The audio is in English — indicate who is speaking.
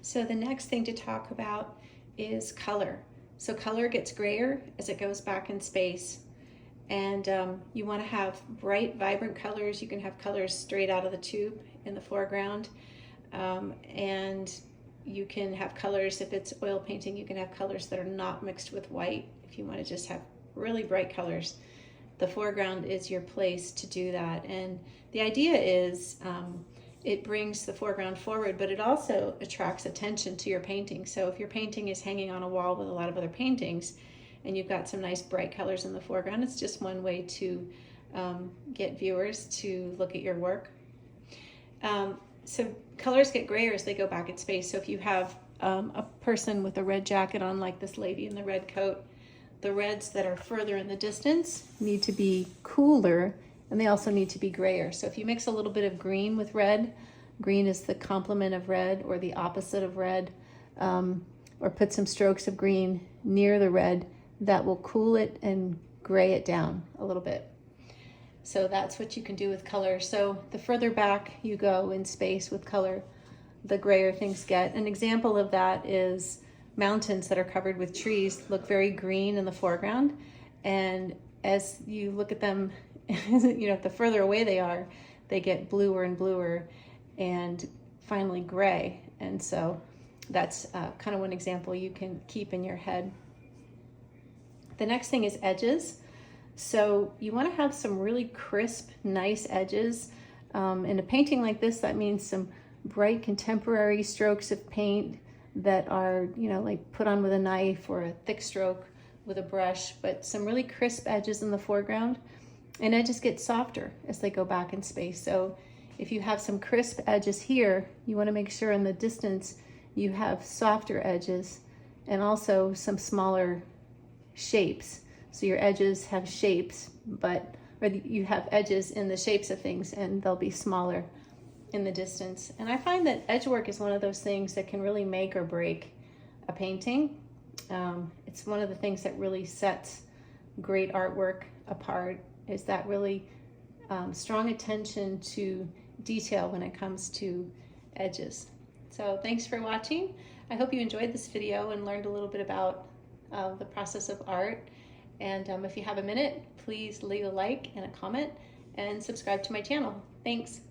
Speaker 1: So the next thing to talk about is color. So color gets grayer as it goes back in space. And you want to have bright, vibrant colors. You can have colors straight out of the tube in the foreground. And you can have colors, if it's oil painting, you can have colors that are not mixed with white. If you want to just have really bright colors, the foreground is your place to do that. And the idea is it brings the foreground forward, but it also attracts attention to your painting. So if your painting is hanging on a wall with a lot of other paintings and you've got some nice bright colors in the foreground, it's just one way to get viewers to look at your work. So colors get grayer as they go back in space. So if you have a person with a red jacket on, like this lady in the red coat, the reds that are further in the distance need to be cooler, and they also need to be grayer. So if you mix a little bit of green with red, green is the complement of red or the opposite of red, or put some strokes of green near the red, that will cool it and gray it down a little bit. So that's what you can do with color. So the further back you go in space with color, the grayer things get. An example of that is mountains that are covered with trees look very green in the foreground. And as you look at them, the further away they are, they get bluer and bluer and finally gray. And so that's kind of one example you can keep in your head. The next thing is edges. So you want to have some really crisp, nice edges. In a painting like this, that means some bright contemporary strokes of paint that are, like put on with a knife, or a thick stroke with a brush, but some really crisp edges in the foreground. And edges get softer as they go back in space. So if you have some crisp edges here, you want to make sure in the distance you have softer edges and also some smaller shapes. So your edges have shapes, or you have edges in the shapes of things, and they'll be smaller in the distance. And I find that edge work is one of those things that can really make or break a painting. It's one of the things that really sets great artwork apart, is that really strong attention to detail when it comes to edges. So thanks for watching. I hope you enjoyed this video and learned a little bit about the process of art. And if you have a minute, please leave a like and a comment and subscribe to my channel. Thanks.